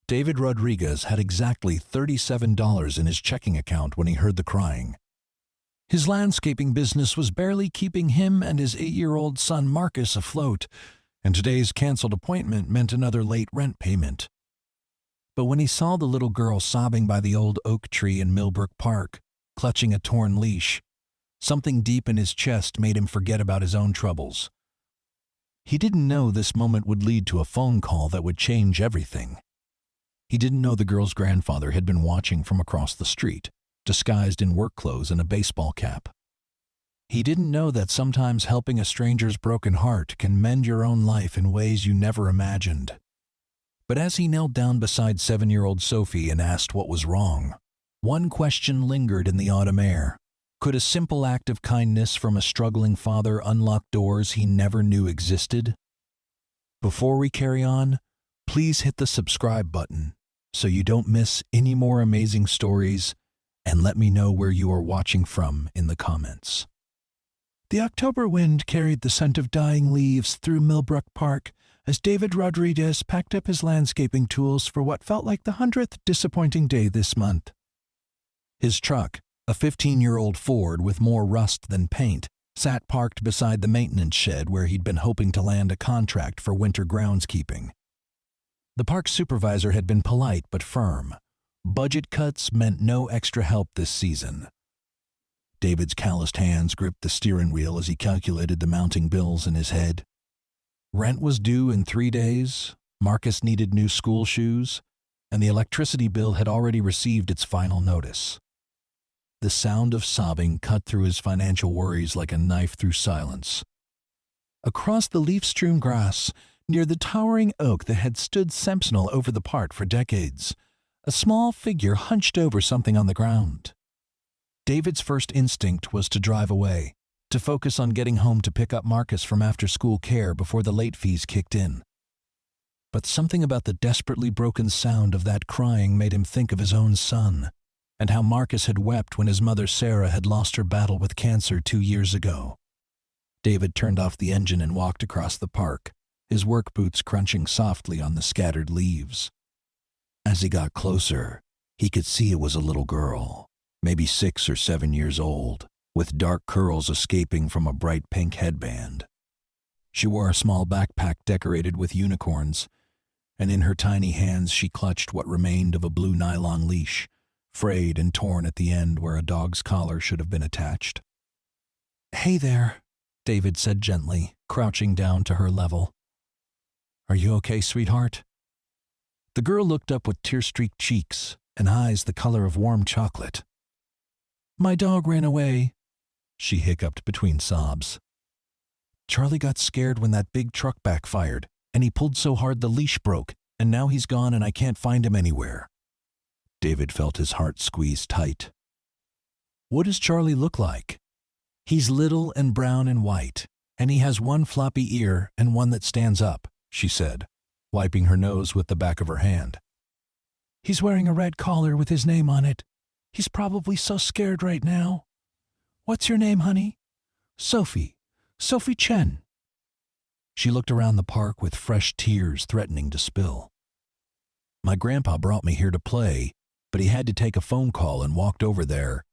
David Rodriguez had exactly $37 in his checking account when he heard the crying. His landscaping business was barely keeping him and his 8-year-old son Marcus afloat, and today's canceled appointment meant another late rent payment. But when he saw the little girl sobbing by the old oak tree in Millbrook Park, clutching a torn leash, something deep in his chest made him forget about his own troubles. He didn't know this moment would lead to a phone call that would change everything. He didn't know the girl's grandfather had been watching from across the street, disguised in work clothes and a baseball cap. He didn't know that sometimes helping a stranger's broken heart can mend your own life in ways you never imagined. But as he knelt down beside 7-year-old Sophie and asked what was wrong, one question lingered in the autumn air. Could a simple act of kindness from a struggling father unlock doors he never knew existed? Before we carry on, please hit the subscribe button so you don't miss any more amazing stories, and let me know where you are watching from in the comments. The October wind carried the scent of dying leaves through Millbrook Park as David Rodriguez packed up his landscaping tools for what felt like the 100th disappointing day this month. His truck, a 15-year-old Ford with more rust than paint, sat parked beside the maintenance shed where he'd been hoping to land a contract for winter groundskeeping. The park supervisor had been polite but firm. Budget cuts meant no extra help this season. David's calloused hands gripped the steering wheel as he calculated the mounting bills in his head. Rent was due in 3 days, Marcus needed new school shoes, and the electricity bill had already received its final notice. The sound of sobbing cut through his financial worries like a knife through silence. Across the leaf-strewn grass, near the towering oak that had stood sentinel over the park for decades, a small figure hunched over something on the ground. David's first instinct was to drive away, to focus on getting home to pick up Marcus from after-school care before the late fees kicked in. But something about the desperately broken sound of that crying made him think of his own son, and how Marcus had wept when his mother Sarah had lost her battle with cancer 2 years ago. David turned off the engine and walked across the park, his work boots crunching softly on the scattered leaves. As he got closer, he could see it was a little girl, maybe 6 or 7 years old, with dark curls escaping from a bright pink headband. She wore a small backpack decorated with unicorns, and in her tiny hands she clutched what remained of a blue nylon leash, frayed and torn at the end where a dog's collar should have been attached. "Hey there," David said gently, crouching down to her level. "Are you okay, sweetheart?" The girl looked up with tear-streaked cheeks and eyes the color of warm chocolate. "My dog ran away," she hiccuped between sobs. "Charlie got scared when that big truck backfired, and he pulled so hard the leash broke, and now he's gone and I can't find him anywhere." David felt his heart squeeze tight. "What does Charlie look like?" "He's little and brown and white, and he has one floppy ear and one that stands up," she said, wiping her nose with the back of her hand. "He's wearing a red collar with his name on it. He's probably so scared right now. What's your name, honey?" "Sophie. Sophie Chen." She looked around the park with fresh tears threatening to spill. "My grandpa brought me here to play, but he had to take a phone call and walked over there."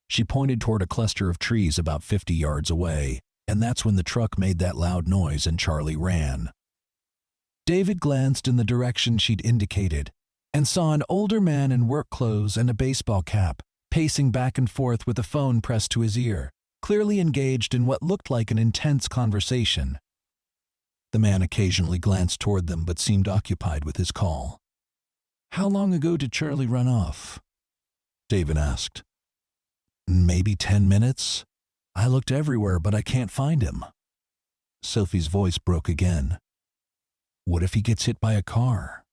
She pointed toward a cluster of trees about 50 yards away, and that's when the truck made that loud noise and Charlie ran. David glanced in the direction she'd indicated and saw an older man in work clothes and a baseball cap, pacing back and forth with a phone pressed to his ear, clearly engaged in what looked like an intense conversation. The man occasionally glanced toward them but seemed occupied with his call. "How long ago did Charlie run off?" David asked. "Maybe 10 minutes. I looked everywhere, but I can't find him." Sophie's voice broke again. "What if he gets hit by a car?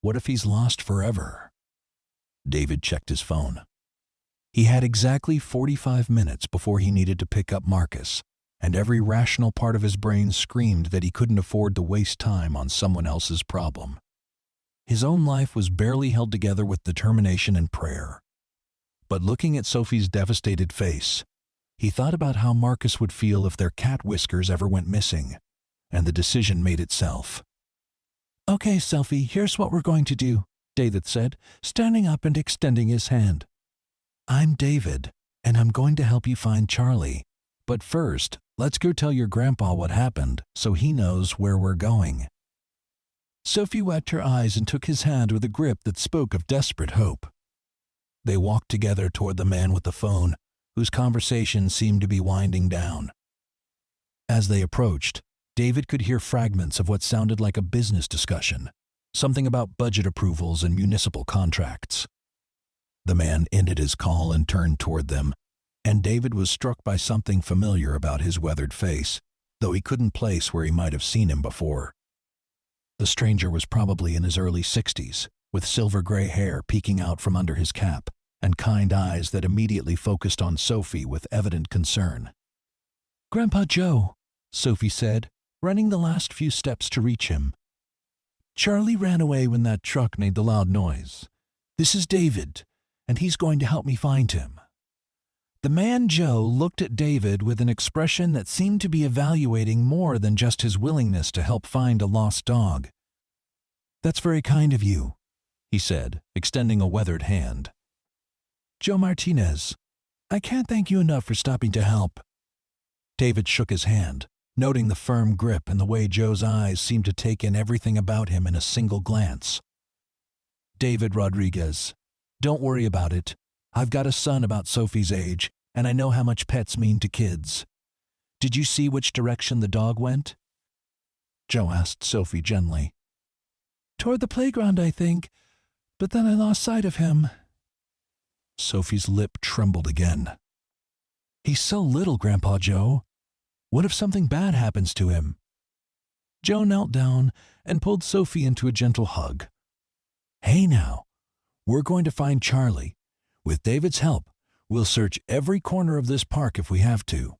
What if he's lost forever?" David checked his phone. He had exactly 45 minutes before he needed to pick up Marcus, and every rational part of his brain screamed that he couldn't afford to waste time on someone else's problem. His own life was barely held together with determination and prayer. But looking at Sophie's devastated face, he thought about how Marcus would feel if their cat whiskers ever went missing, and the decision made itself. "Okay, Sophie, here's what we're going to do. David said, standing up and extending his hand. "I'm David, and I'm going to help you find Charlie. But first, let's go tell your grandpa what happened so he knows where we're going." Sophie wiped her eyes and took his hand with a grip that spoke of desperate hope. They walked together toward the man with the phone, whose conversation seemed to be winding down. As they approached, David could hear fragments of what sounded like a business discussion, something about budget approvals and municipal contracts. The man ended his call and turned toward them, and David was struck by something familiar about his weathered face, though he couldn't place where he might have seen him before. The stranger was probably in his early 60s, with silver-gray hair peeking out from under his cap, and kind eyes that immediately focused on Sophie with evident concern. "Grandpa Joe," Sophie said, running the last few steps to reach him. "Charlie ran away when that truck made the loud noise. This is David, and he's going to help me find him." The man Joe looked at David with an expression that seemed to be evaluating more than just his willingness to help find a lost dog. "That's very kind of you," he said, extending a weathered hand. "Joe Martinez, I can't thank you enough for stopping to help." David shook his hand, noting the firm grip and the way Joe's eyes seemed to take in everything about him in a single glance. "David Rodriguez, don't worry about it. I've got a son about Sophie's age, and I know how much pets mean to kids. Did you see which direction the dog went?" Joe asked Sophie gently. "Toward the playground, I think, but then I lost sight of him." Sophie's lip trembled again. "He's so little, Grandpa Joe. What if something bad happens to him?" Joe knelt down and pulled Sophie into a gentle hug. "Hey now, we're going to find Charlie. With David's help, we'll search every corner of this park if we have to."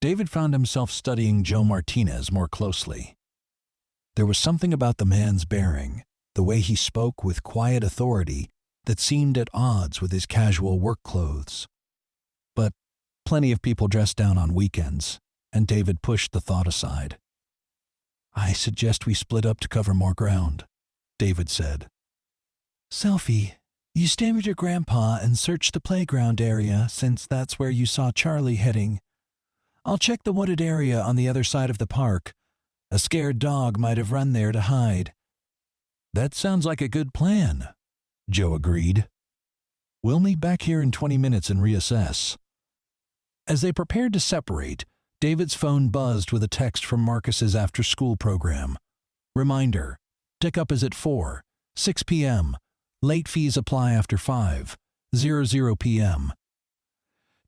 David found himself studying Joe Martinez more closely. There was something about the man's bearing, the way he spoke with quiet authority, that seemed at odds with his casual work clothes. But plenty of people dressed down on weekends, and David pushed the thought aside. "I suggest we split up to cover more ground," David said. "Sophie, you stay with your grandpa and search the playground area since that's where you saw Charlie heading. I'll check the wooded area on the other side of the park. A scared dog might have run there to hide." "That sounds like a good plan," Joe agreed. "We'll meet back here in 20 minutes and reassess." As they prepared to separate, David's phone buzzed with a text from Marcus's after-school program. Reminder, pickup is at 4, 6 p.m. Late fees apply after 5:00 p.m.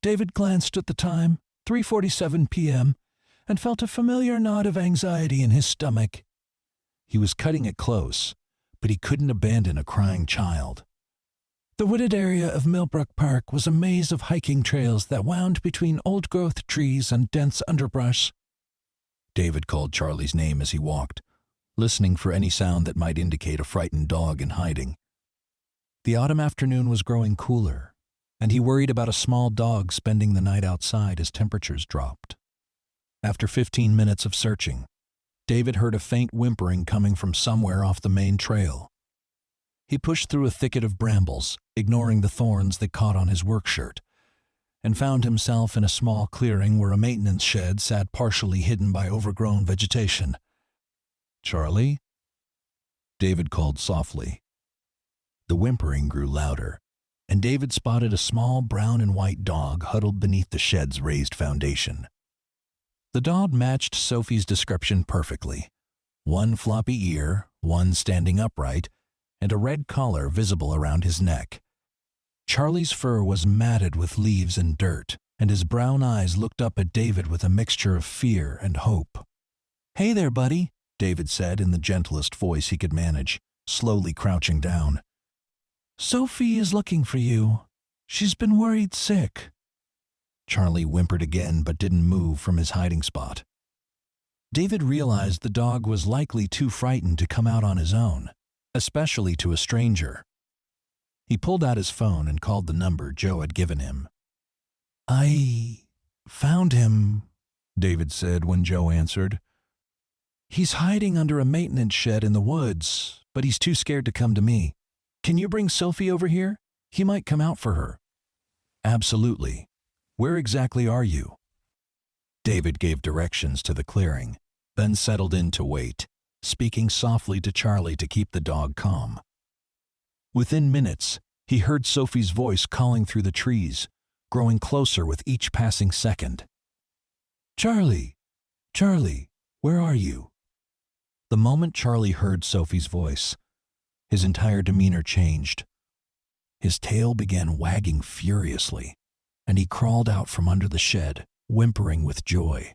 David glanced at the time, 3:47 p.m., and felt a familiar knot of anxiety in his stomach. He was cutting it close, but he couldn't abandon a crying child. The wooded area of Millbrook Park was a maze of hiking trails that wound between old-growth trees and dense underbrush. David called Charlie's name as he walked, listening for any sound that might indicate a frightened dog in hiding. The autumn afternoon was growing cooler, and he worried about a small dog spending the night outside as temperatures dropped. After 15 minutes of searching, David heard a faint whimpering coming from somewhere off the main trail. He pushed through a thicket of brambles, ignoring the thorns that caught on his work shirt, and found himself in a small clearing where a maintenance shed sat partially hidden by overgrown vegetation. "Charlie?" David called softly. The whimpering grew louder, and David spotted a small brown and white dog huddled beneath the shed's raised foundation. The dog matched Sophie's description perfectly. One floppy ear, one standing upright, and a red collar visible around his neck. Charlie's fur was matted with leaves and dirt, and his brown eyes looked up at David with a mixture of fear and hope. "Hey there, buddy," David said in the gentlest voice he could manage, slowly crouching down. "Sophie is looking for you. She's been worried sick." Charlie whimpered again but didn't move from his hiding spot. David realized the dog was likely too frightened to come out on his own, especially to a stranger. He pulled out his phone and called the number Joe had given him. "I found him," David said when Joe answered. "He's hiding under a maintenance shed in the woods, but he's too scared to come to me. Can you bring Sophie over here? He might come out for her." "Absolutely. Where exactly are you?" David gave directions to the clearing, then settled in to wait, speaking softly to Charlie to keep the dog calm. Within minutes, he heard Sophie's voice calling through the trees, growing closer with each passing second. "Charlie! Charlie, where are you?" The moment Charlie heard Sophie's voice, his entire demeanor changed. His tail began wagging furiously, and he crawled out from under the shed, whimpering with joy.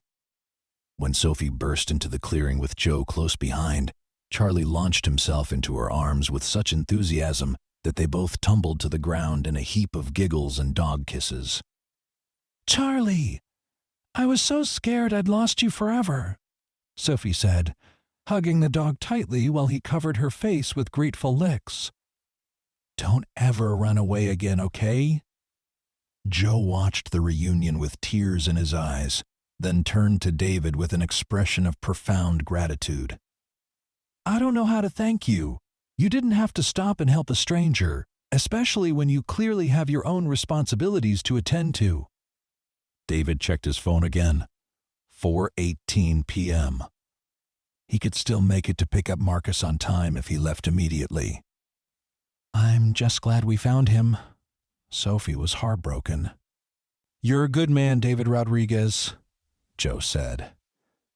When Sophie burst into the clearing with Joe close behind, Charlie launched himself into her arms with such enthusiasm that they both tumbled to the ground in a heap of giggles and dog kisses. "Charlie, I was so scared I'd lost you forever," Sophie said, hugging the dog tightly while he covered her face with grateful licks. "Don't ever run away again, okay?" Joe watched the reunion with tears in his eyes, then turned to David with an expression of profound gratitude. "I don't know how to thank you. You didn't have to stop and help a stranger, especially when you clearly have your own responsibilities to attend to." David checked his phone again. 4:18 p.m. He could still make it to pick up Marcus on time if he left immediately. "I'm just glad we found him." Sophie was heartbroken. "You're a good man, David Rodriguez," Joe said,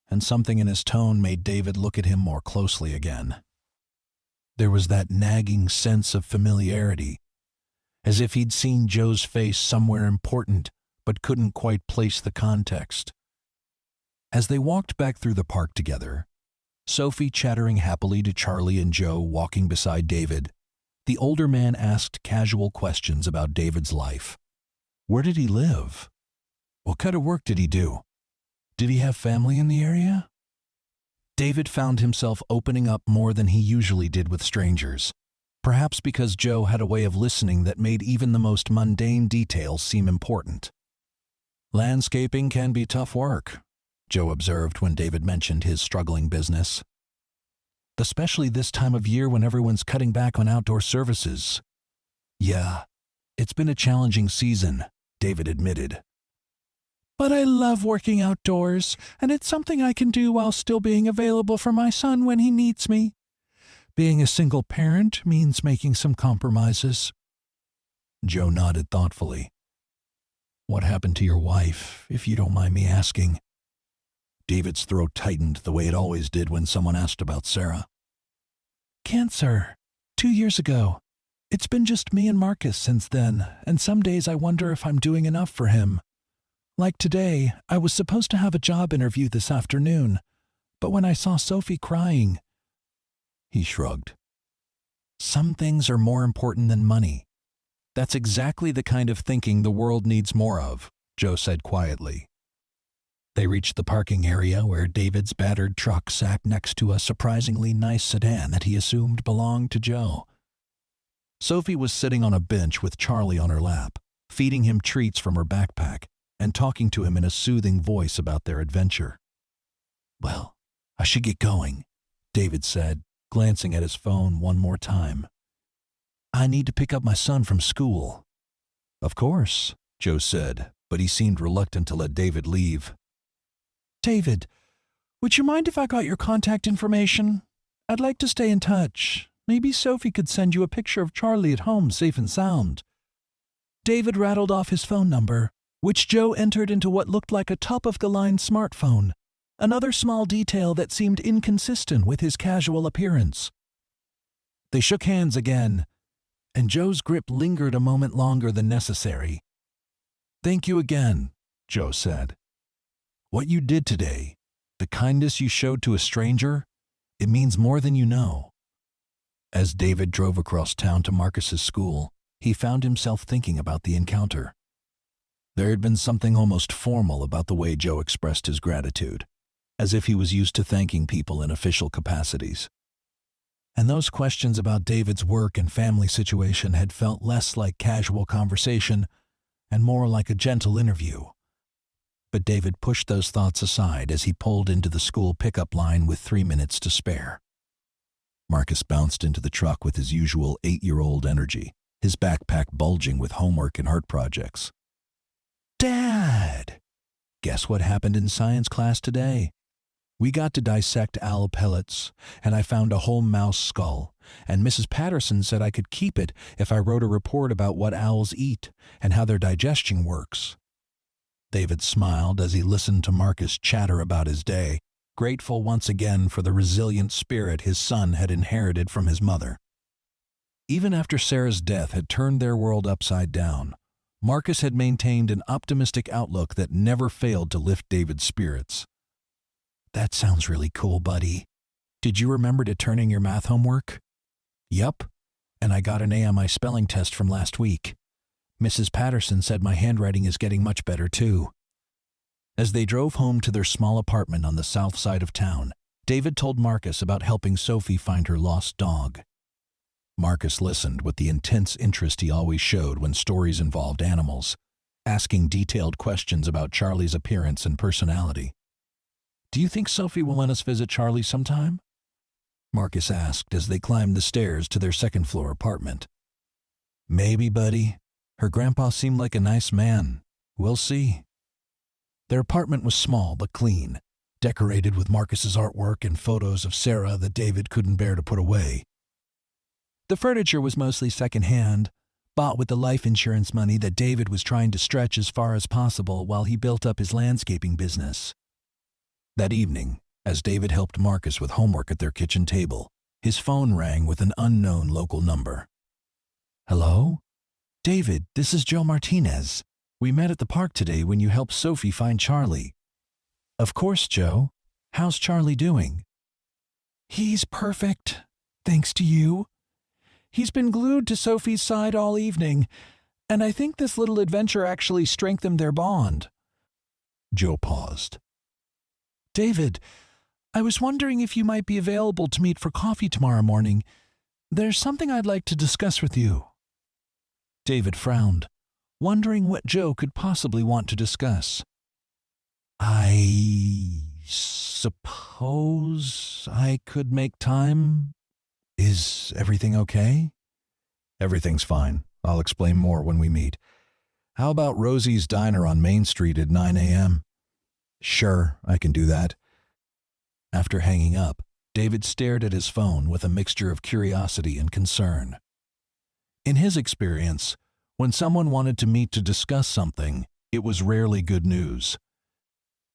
and something in his tone made David look at him more closely again. There was that nagging sense of familiarity, as if he'd seen Joe's face somewhere important but couldn't quite place the context. As they walked back through the park together, Sophie chattering happily to Charlie and Joe walking beside David, the older man asked casual questions about David's life. Where did he live? What kind of work did he do? Did he have family in the area? David found himself opening up more than he usually did with strangers, perhaps because Joe had a way of listening that made even the most mundane details seem important. "Landscaping can be tough work," Joe observed when David mentioned his struggling business. "Especially this time of year when everyone's cutting back on outdoor services." "Yeah, it's been a challenging season," David admitted. "But I love working outdoors, and it's something I can do while still being available for my son when he needs me. Being a single parent means making some compromises." Joe nodded thoughtfully. "What happened to your wife, if you don't mind me asking?" David's throat tightened the way it always did when someone asked about Sarah. "Cancer. 2 years ago. It's been just me and Marcus since then, and some days I wonder if I'm doing enough for him. Like today, I was supposed to have a job interview this afternoon, but when I saw Sophie crying..." He shrugged. "Some things are more important than money. That's exactly the kind of thinking the world needs more of," Joe said quietly. They reached the parking area where David's battered truck sat next to a surprisingly nice sedan that he assumed belonged to Joe. Sophie was sitting on a bench with Charlie on her lap, feeding him treats from her backpack and talking to him in a soothing voice about their adventure. "Well, I should get going," David said, glancing at his phone one more time. "I need to pick up my son from school." "Of course," Joe said, but he seemed reluctant to let David leave. "David, would you mind if I got your contact information? I'd like to stay in touch. Maybe Sophie could send you a picture of Charlie at home safe and sound." David rattled off his phone number, which Joe entered into what looked like a top-of-the-line smartphone, another small detail that seemed inconsistent with his casual appearance. They shook hands again, and Joe's grip lingered a moment longer than necessary. "Thank you again," Joe said. "What you did today, the kindness you showed to a stranger, it means more than you know." As David drove across town to Marcus's school, he found himself thinking about the encounter. There had been something almost formal about the way Joe expressed his gratitude, as if he was used to thanking people in official capacities. And those questions about David's work and family situation had felt less like casual conversation and more like a gentle interview. But David pushed those thoughts aside as he pulled into the school pickup line with 3 minutes to spare. Marcus bounced into the truck with his usual 8-year-old energy, his backpack bulging with homework and art projects. Dad! Guess what happened in science class today? We got to dissect owl pellets, and I found a whole mouse skull, and Mrs. Patterson said I could keep it if I wrote a report about what owls eat and how their digestion works. David smiled as he listened to Marcus chatter about his day, grateful once again for the resilient spirit his son had inherited from his mother. Even after Sarah's death had turned their world upside down, Marcus had maintained an optimistic outlook that never failed to lift David's spirits. That sounds really cool, buddy. Did you remember to turn in your math homework? Yup, and I got an A on my spelling test from last week. Mrs. Patterson said my handwriting is getting much better, too. As they drove home to their small apartment on the south side of town, David told Marcus about helping Sophie find her lost dog. Marcus listened with the intense interest he always showed when stories involved animals, asking detailed questions about Charlie's appearance and personality. Do you think Sophie will let us visit Charlie sometime? Marcus asked as they climbed the stairs to their second-floor apartment. Maybe, buddy. Her grandpa seemed like a nice man. We'll see. Their apartment was small but clean, decorated with Marcus's artwork and photos of Sarah that David couldn't bear to put away. The furniture was mostly second-hand, bought with the life insurance money that David was trying to stretch as far as possible while he built up his landscaping business. That evening, as David helped Marcus with homework at their kitchen table, his phone rang with an unknown local number. Hello? David, this is Joe Martinez. We met at the park today when you helped Sophie find Charlie. Of course, Joe. How's Charlie doing? He's perfect, thanks to you. He's been glued to Sophie's side all evening, and I think this little adventure actually strengthened their bond. Joe paused. David, I was wondering if you might be available to meet for coffee tomorrow morning. There's something I'd like to discuss with you. David frowned, wondering what Joe could possibly want to discuss. I suppose I could make time. Is everything okay? Everything's fine. I'll explain more when we meet. How about Rosie's Diner on Main Street at 9 a.m.? Sure, I can do that. After hanging up, David stared at his phone with a mixture of curiosity and concern. In his experience, when someone wanted to meet to discuss something, it was rarely good news.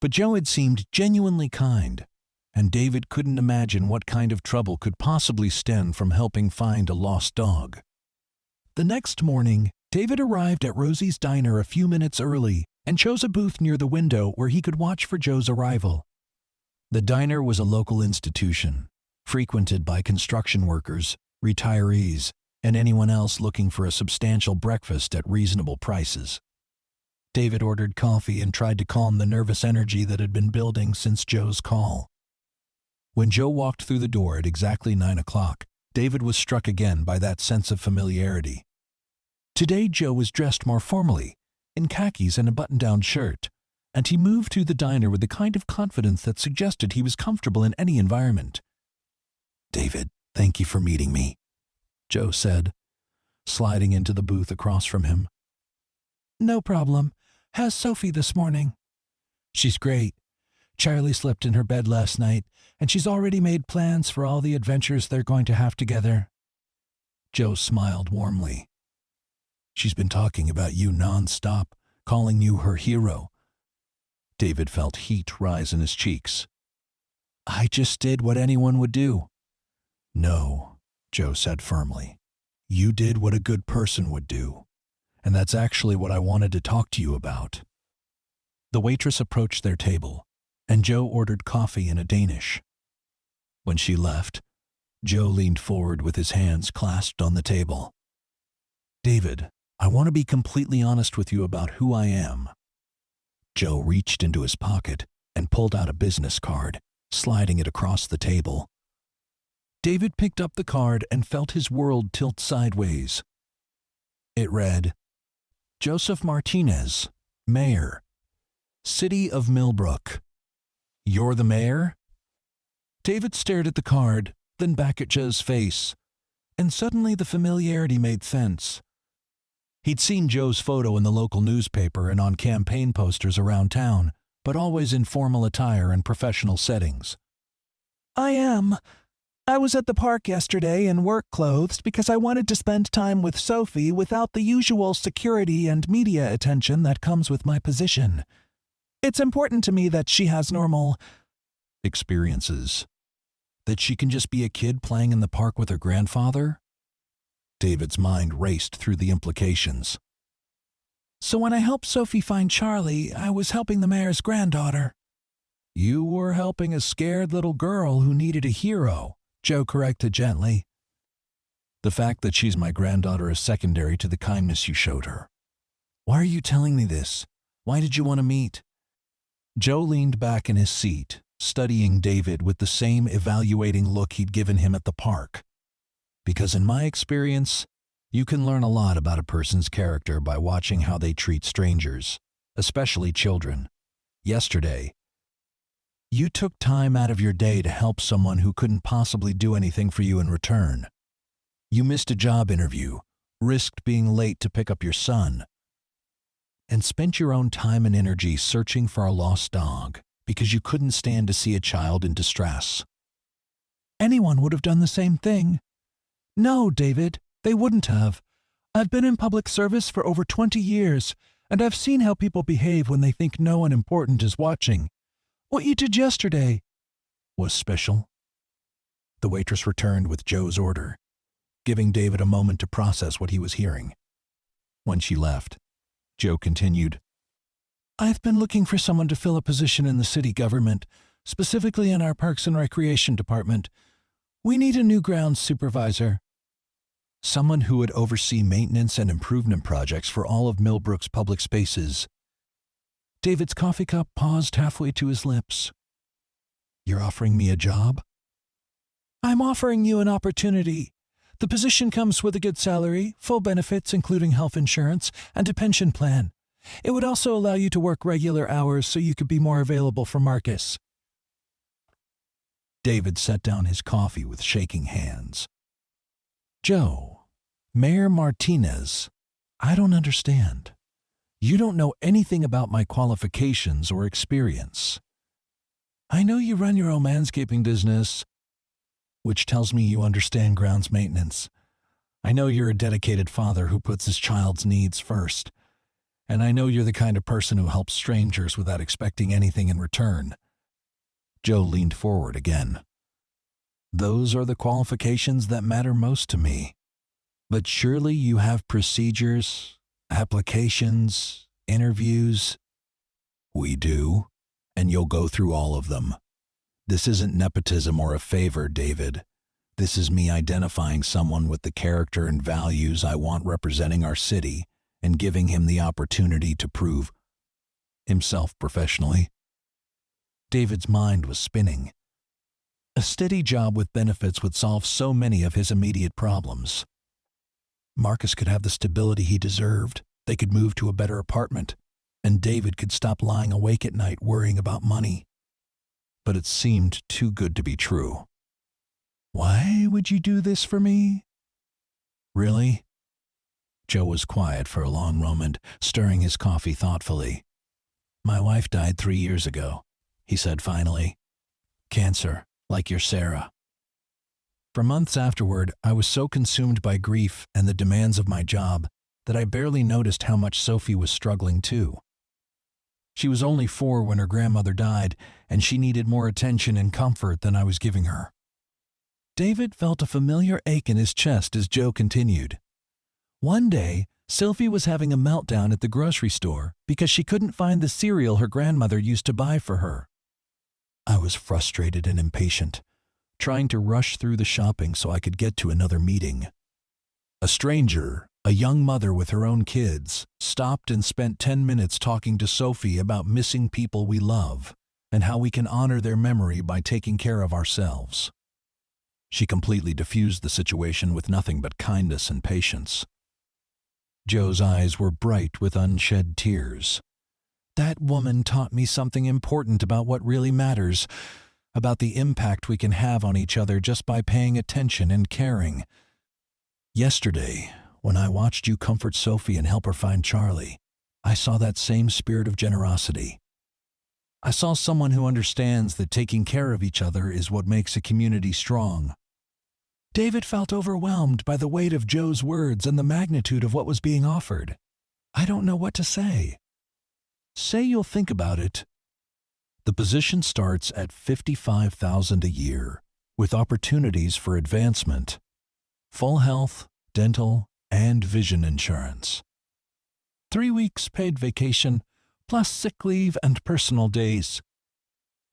But Joe had seemed genuinely kind, and David couldn't imagine what kind of trouble could possibly stem from helping find a lost dog. The next morning, David arrived at Rosie's Diner a few minutes early and chose a booth near the window where he could watch for Joe's arrival. The diner was a local institution, frequented by construction workers, retirees, and anyone else looking for a substantial breakfast at reasonable prices. David ordered coffee and tried to calm the nervous energy that had been building since Joe's call. When Joe walked through the door at exactly 9 o'clock, David was struck again by that sense of familiarity. Today Joe was dressed more formally, in khakis and a button-down shirt, and he moved through the diner with the kind of confidence that suggested he was comfortable in any environment. David, thank you for meeting me, Joe said, sliding into the booth across from him. No problem. How's Sophie this morning? She's great. Charlie slept in her bed last night, and she's already made plans for all the adventures they're going to have together. Joe smiled warmly. She's been talking about you nonstop, calling you her hero. David felt heat rise in his cheeks. I just did what anyone would do. No, Joe said firmly. You did what a good person would do, and that's actually what I wanted to talk to you about. The waitress approached their table, and Joe ordered coffee in a Danish. When she left, Joe leaned forward with his hands clasped on the table. David, I want to be completely honest with you about who I am. Joe reached into his pocket and pulled out a business card, sliding it across the table. David picked up the card and felt his world tilt sideways. It read, Joseph Martinez, Mayor, City of Millbrook. You're the mayor? David stared at the card, then back at Joe's face, and suddenly the familiarity made sense. He'd seen Joe's photo in the local newspaper and on campaign posters around town, but always in formal attire and professional settings. I was at the park yesterday in work clothes because I wanted to spend time with Sophie without the usual security and media attention that comes with my position. It's important to me that she has normal experiences. That she can just be a kid playing in the park with her grandfather? David's mind raced through the implications. So when I helped Sophie find Charlie, I was helping the mayor's granddaughter. You were helping a scared little girl who needed a hero, Joe corrected gently. The fact that she's my granddaughter is secondary to the kindness you showed her. Why are you telling me this? Why did you want to meet? Joe leaned back in his seat, studying David with the same evaluating look he'd given him at the park. Because in my experience, you can learn a lot about a person's character by watching how they treat strangers, especially children. Yesterday, you took time out of your day to help someone who couldn't possibly do anything for you in return. You missed a job interview, risked being late to pick up your son, and spent your own time and energy searching for a lost dog because you couldn't stand to see a child in distress. Anyone would have done the same thing. No, David, they wouldn't have. I've been in public service for over 20 years, and I've seen how people behave when they think no one important is watching. What you did yesterday was special. The waitress returned with Joe's order, giving David a moment to process what he was hearing. When she left, Joe continued, I've been looking for someone to fill a position in the city government, specifically in our Parks and Recreation department. We need a new grounds supervisor. Someone who would oversee maintenance and improvement projects for all of Millbrook's public spaces. David's coffee cup paused halfway to his lips. You're offering me a job? I'm offering you an opportunity. The position comes with a good salary, full benefits including health insurance, and a pension plan. It would also allow you to work regular hours so you could be more available for Marcus. David set down his coffee with shaking hands. Joe, Mayor Martinez, I don't understand. You don't know anything about my qualifications or experience. I know you run your own landscaping business, which tells me you understand grounds maintenance. I know you're a dedicated father who puts his child's needs first. And I know you're the kind of person who helps strangers without expecting anything in return. Joe leaned forward again. Those are the qualifications that matter most to me. But surely you have procedures, applications, interviews. We do, and you'll go through all of them. This isn't nepotism or a favor, David. This is me identifying someone with the character and values I want representing our city and giving him the opportunity to prove himself professionally. David's mind was spinning. A steady job with benefits would solve so many of his immediate problems. Marcus could have the stability he deserved, they could move to a better apartment, and David could stop lying awake at night worrying about money. But it seemed too good to be true. Why would you do this for me? Really? Joe was quiet for a long moment, stirring his coffee thoughtfully. My wife died 3 years ago, he said finally. Cancer, like your Sarah. For months afterward, I was so consumed by grief and the demands of my job that I barely noticed how much Sophie was struggling too. She was only 4 when her grandmother died, and she needed more attention and comfort than I was giving her. David felt a familiar ache in his chest as Joe continued. One day, Sophie was having a meltdown at the grocery store because she couldn't find the cereal her grandmother used to buy for her. I was frustrated and impatient, trying to rush through the shopping so I could get to another meeting. A stranger, a young mother with her own kids, stopped and spent 10 minutes talking to Sophie about missing people we love and how we can honor their memory by taking care of ourselves. She completely diffused the situation with nothing but kindness and patience. Joe's eyes were bright with unshed tears. That woman taught me something important about what really matters. about the impact we can have on each other just by paying attention and caring. Yesterday, when I watched you comfort Sophie and help her find Charlie, I saw that same spirit of generosity. I saw someone who understands that taking care of each other is what makes a community strong. David felt overwhelmed by the weight of Joe's words and the magnitude of what was being offered. I don't know what to say. Say you'll think about it. The position starts at $55,000 a year, with opportunities for advancement, full health, dental, and vision insurance. 3 weeks paid vacation, plus sick leave and personal days.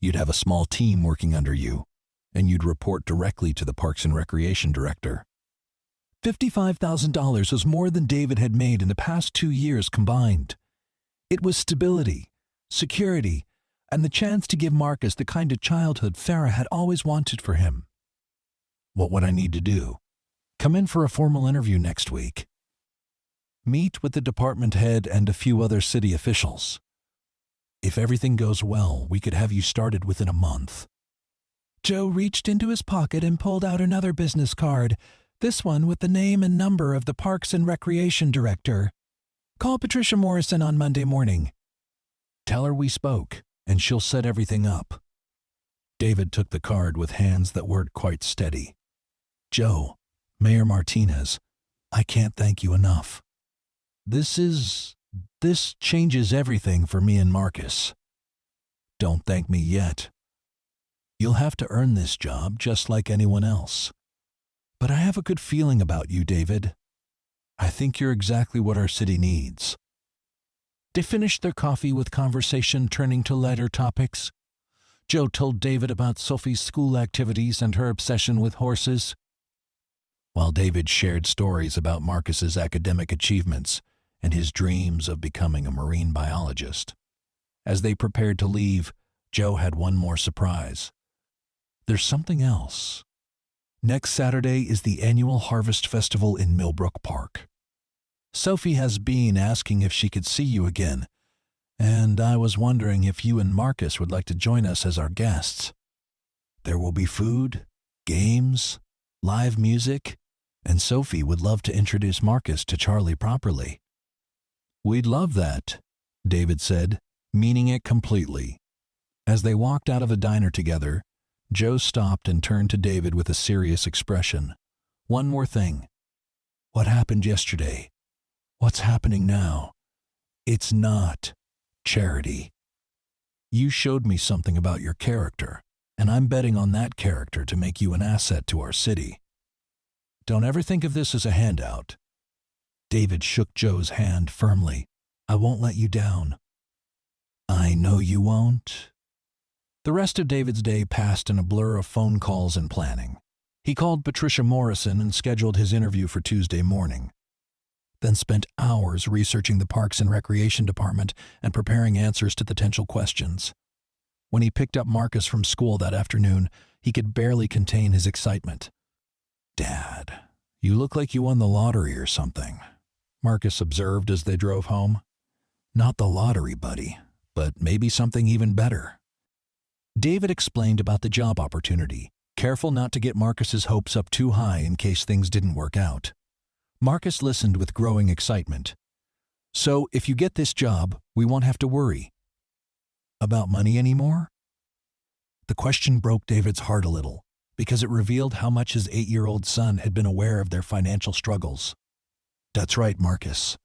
You'd have a small team working under you, and you'd report directly to the Parks and Recreation Director. $55,000 was more than David had made in the past 2 years combined. It was stability, security, and the chance to give Marcus the kind of childhood Farah had always wanted for him. What would I need to do? Come in for a formal interview next week. Meet with the department head and a few other city officials. If everything goes well, we could have you started within a month. Joe reached into his pocket and pulled out another business card, this one with the name and number of the Parks and Recreation Director. Call Patricia Morrison on Monday morning. Tell her we spoke, and she'll set everything up. David took the card with hands that weren't quite steady. Joe, Mayor Martinez, I can't thank you enough. This changes everything for me and Marcus. Don't thank me yet. You'll have to earn this job just like anyone else. But I have a good feeling about you, David. I think you're exactly what our city needs. They finished their coffee with conversation turning to lighter topics. Joe told David about Sophie's school activities and her obsession with horses, while David shared stories about Marcus's academic achievements and his dreams of becoming a marine biologist. As they prepared to leave, Joe had one more surprise. There's something else. Next Saturday is the annual Harvest Festival in Millbrook Park. Sophie has been asking if she could see you again, and I was wondering if you and Marcus would like to join us as our guests. There will be food, games, live music, and Sophie would love to introduce Marcus to Charlie properly. We'd love that, David said, meaning it completely. As they walked out of the diner together, Joe stopped and turned to David with a serious expression. One more thing. What happened yesterday? What's happening now? It's not charity. You showed me something about your character, and I'm betting on that character to make you an asset to our city. Don't ever think of this as a handout. David shook Joe's hand firmly. I won't let you down. I know you won't. The rest of David's day passed in a blur of phone calls and planning. He called Patricia Morrison and scheduled his interview for Tuesday morning, then spent hours researching the Parks and Recreation Department and preparing answers to potential questions. When he picked up Marcus from school that afternoon, he could barely contain his excitement. Dad, you look like you won the lottery or something, Marcus observed as they drove home. Not the lottery, buddy, but maybe something even better. David explained about the job opportunity, careful not to get Marcus's hopes up too high in case things didn't work out. Marcus listened with growing excitement. So, if you get this job, we won't have to worry. About money anymore? The question broke David's heart a little, because it revealed how much his 8-year-old son had been aware of their financial struggles. That's right, Marcus.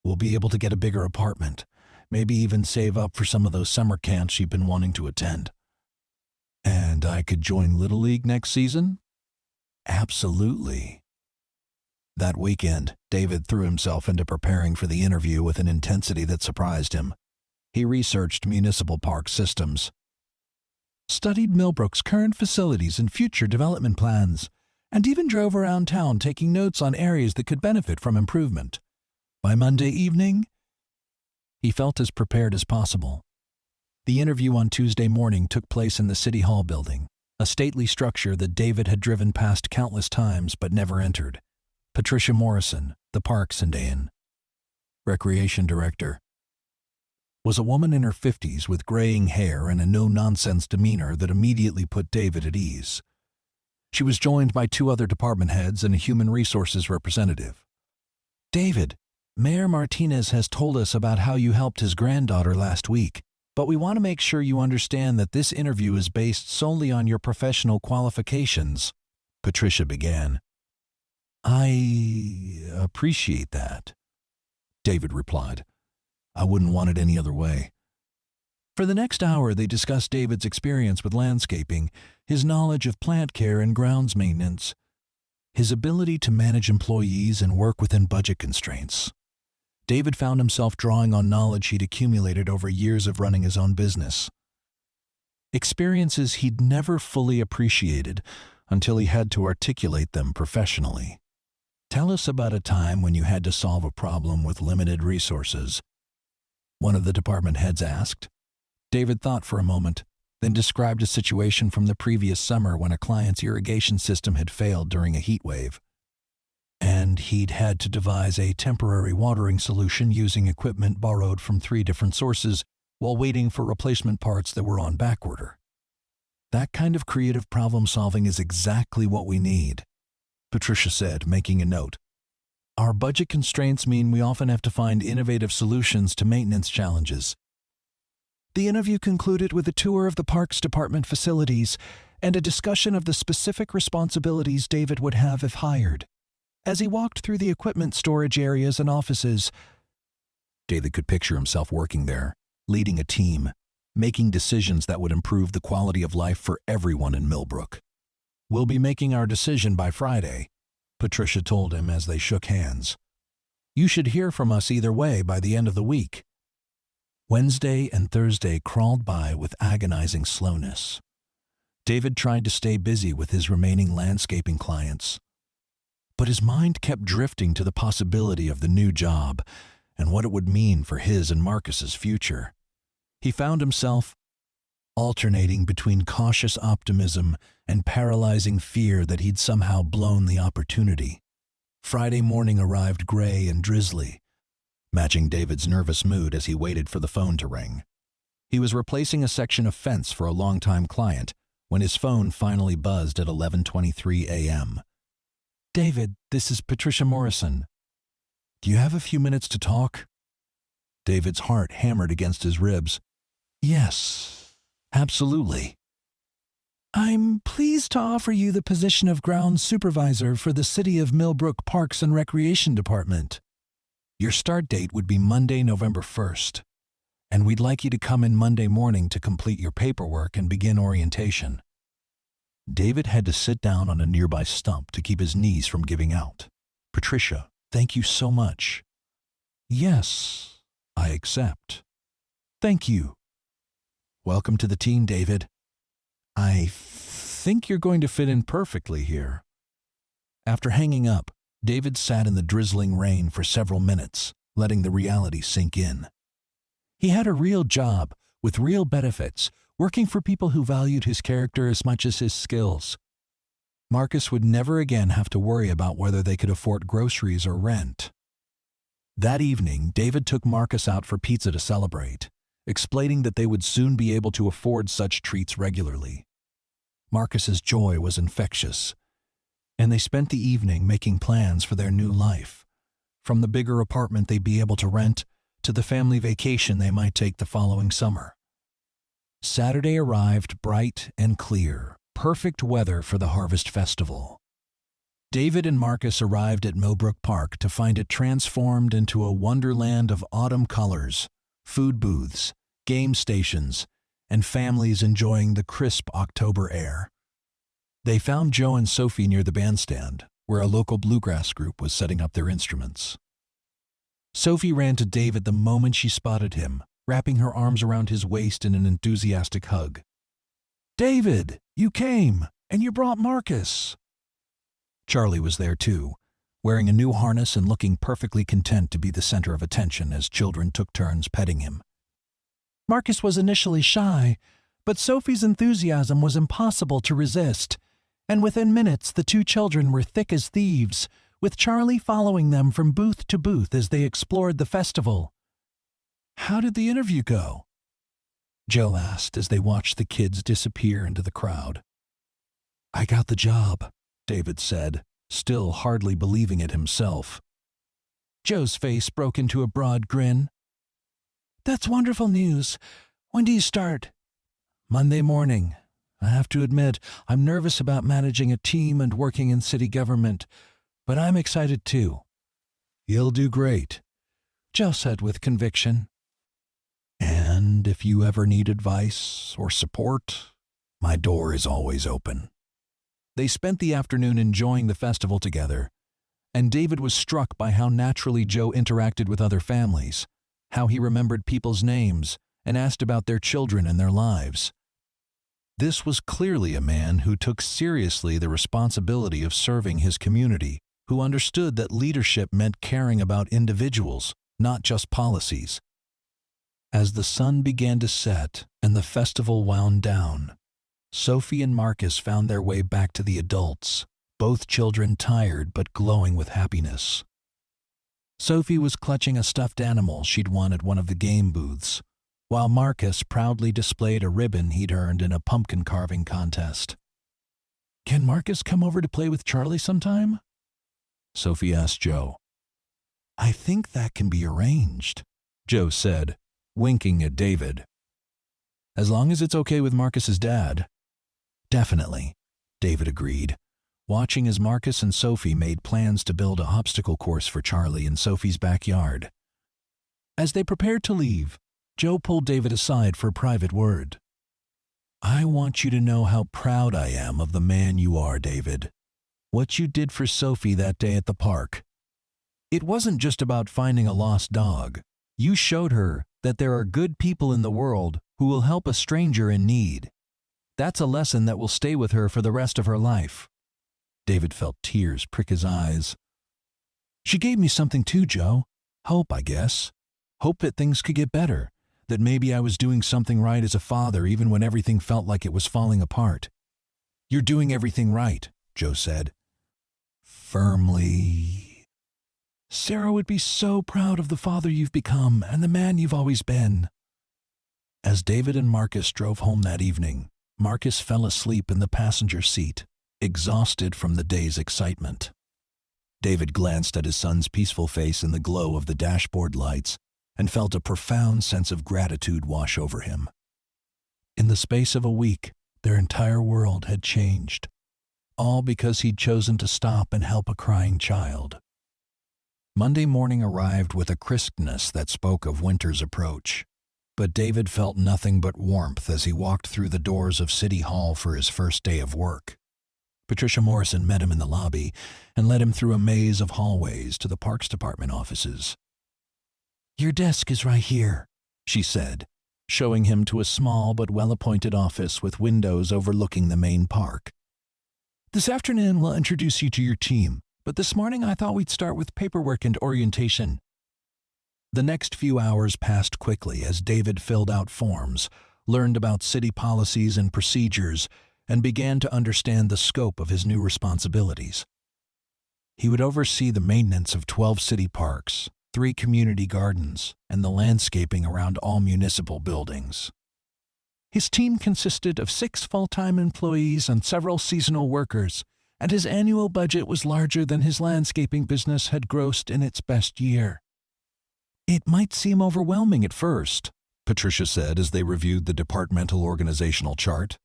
We'll be able to get a bigger apartment, maybe even save up for some of those summer camps you've been wanting to attend. And I could join Little League next season? Absolutely. That weekend, David threw himself into preparing for the interview with an intensity that surprised him. He researched municipal park systems, studied Millbrook's current facilities and future development plans, and even drove around town taking notes on areas that could benefit from improvement. By Monday evening, he felt as prepared as possible. The interview on Tuesday morning took place in the City Hall building, a stately structure that David had driven past countless times but never entered. Patricia Morrison, the Parks and Recreation Director. was a woman in her 50s with graying hair and a no-nonsense demeanor that immediately put David at ease. She was joined by 2 other department heads and a human resources representative. "David, Mayor Martinez has told us about how you helped his granddaughter last week, but we want to make sure you understand that this interview is based solely on your professional qualifications," Patricia began. "I appreciate that," David replied. "I wouldn't want it any other way." For the next hour, they discussed David's experience with landscaping, his knowledge of plant care and grounds maintenance, his ability to manage employees and work within budget constraints. David found himself drawing on knowledge he'd accumulated over years of running his own business. Experiences he'd never fully appreciated until he had to articulate them professionally. "Tell us about a time when you had to solve a problem with limited resources," one of the department heads asked. David thought for a moment, then described a situation from the previous summer when a client's irrigation system had failed during a heat wave, and he'd had to devise a temporary watering solution using equipment borrowed from 3 different sources while waiting for replacement parts that were on backorder. "That kind of creative problem-solving is exactly what we need," Patricia said, making a note. "Our budget constraints mean we often have to find innovative solutions to maintenance challenges." The interview concluded with a tour of the Parks Department facilities and a discussion of the specific responsibilities David would have if hired. As he walked through the equipment storage areas and offices, David could picture himself working there, leading a team, making decisions that would improve the quality of life for everyone in Millbrook. "We'll be making our decision by Friday," Patricia told him as they shook hands. "You should hear from us either way by the end of the week." Wednesday and Thursday crawled by with agonizing slowness. David tried to stay busy with his remaining landscaping clients, but his mind kept drifting to the possibility of the new job and what it would mean for his and Marcus's future. He found himself alternating between cautious optimism and paralyzing fear that he'd somehow blown the opportunity. Friday morning arrived gray and drizzly, matching David's nervous mood as he waited for the phone to ring. He was replacing a section of fence for a longtime client when his phone finally buzzed at 11:23 a.m. "David, this is Patricia Morrison. Do you have a few minutes to talk?" David's heart hammered against his ribs. "Yes, absolutely." "I'm pleased to offer you the position of grounds supervisor for the City of Millbrook Parks and Recreation Department. Your start date would be Monday, November 1st, and we'd like you to come in Monday morning to complete your paperwork and begin orientation." David had to sit down on a nearby stump to keep his knees from giving out. "Patricia, thank you so much." "Yes, I accept." "Thank you." "Welcome to the team, David. I think you're going to fit in perfectly here." After hanging up, David sat in the drizzling rain for several minutes, letting the reality sink in. He had a real job, with real benefits, working for people who valued his character as much as his skills. Marcus would never again have to worry about whether they could afford groceries or rent. That evening, David took Marcus out for pizza to celebrate, explaining that they would soon be able to afford such treats regularly. Marcus's joy was infectious, and they spent the evening making plans for their new life, from the bigger apartment they'd be able to rent to the family vacation they might take the following summer. Saturday arrived bright and clear, perfect weather for the Harvest Festival. David and Marcus arrived at Millbrook Park to find it transformed into a wonderland of autumn colors, food booths, game stations, and families enjoying the crisp October air. They found Joe and Sophie near the bandstand, where a local bluegrass group was setting up their instruments. Sophie ran to David the moment she spotted him, wrapping her arms around his waist in an enthusiastic hug. "David, you came, and you brought Marcus." Charlie was there too, wearing a new harness and looking perfectly content to be the center of attention as children took turns petting him. Marcus was initially shy, but Sophie's enthusiasm was impossible to resist, and within minutes the 2 children were thick as thieves, with Charlie following them from booth to booth as they explored the festival. How did the interview go? Joe asked as they watched the kids disappear into the crowd. I got the job, David said, still hardly believing it himself. Joe's face broke into a broad grin. That's wonderful news. When do you start? Monday morning. I have to admit, I'm nervous about managing a team and working in city government, but I'm excited too. You'll do great, Joe said with conviction. And if you ever need advice or support, my door is always open. They spent the afternoon enjoying the festival together, and David was struck by how naturally Joe interacted with other families, how he remembered people's names and asked about their children and their lives. This was clearly a man who took seriously the responsibility of serving his community, who understood that leadership meant caring about individuals, not just policies. As the sun began to set and the festival wound down, Sophie and Marcus found their way back to the adults, both children tired but glowing with happiness. Sophie was clutching a stuffed animal she'd won at one of the game booths, while Marcus proudly displayed a ribbon he'd earned in a pumpkin carving contest. Can Marcus come over to play with Charlie sometime? Sophie asked Joe. I think that can be arranged, Joe said, winking at David. As long as it's okay with Marcus's dad. Definitely, David agreed, watching as Marcus and Sophie made plans to build a obstacle course for Charlie in Sophie's backyard. As they prepared to leave, Joe pulled David aside for a private word. I want you to know how proud I am of the man you are, David. What you did for Sophie that day at the park. It wasn't just about finding a lost dog. You showed her that there are good people in the world who will help a stranger in need. That's a lesson that will stay with her for the rest of her life. David felt tears prick his eyes. She gave me something too, Joe. Hope, I guess. Hope that things could get better, that maybe I was doing something right as a father even when everything felt like it was falling apart. You're doing everything right, Joe said. Firmly. Sarah would be so proud of the father you've become and the man you've always been. As David and Marcus drove home that evening, Marcus fell asleep in the passenger seat, exhausted from the day's excitement. David glanced at his son's peaceful face in the glow of the dashboard lights and felt a profound sense of gratitude wash over him. In the space of a week, their entire world had changed, all because he'd chosen to stop and help a crying child. Monday morning arrived with a crispness that spoke of winter's approach, but David felt nothing but warmth as he walked through the doors of City Hall for his first day of work. Patricia Morrison met him in the lobby and led him through a maze of hallways to the Parks Department offices. Your desk is right here, she said, showing him to a small but well-appointed office with windows overlooking the main park. This afternoon we'll introduce you to your team, but this morning I thought we'd start with paperwork and orientation. The next few hours passed quickly as David filled out forms, learned about city policies and procedures, and began to understand the scope of his new responsibilities. He would oversee the maintenance of 12 city parks, 3 community gardens, and the landscaping around all municipal buildings. His team consisted of 6 full-time employees and several seasonal workers, and his annual budget was larger than his landscaping business had grossed in its best year. It might seem overwhelming at first, Patricia said as they reviewed the departmental organizational chart.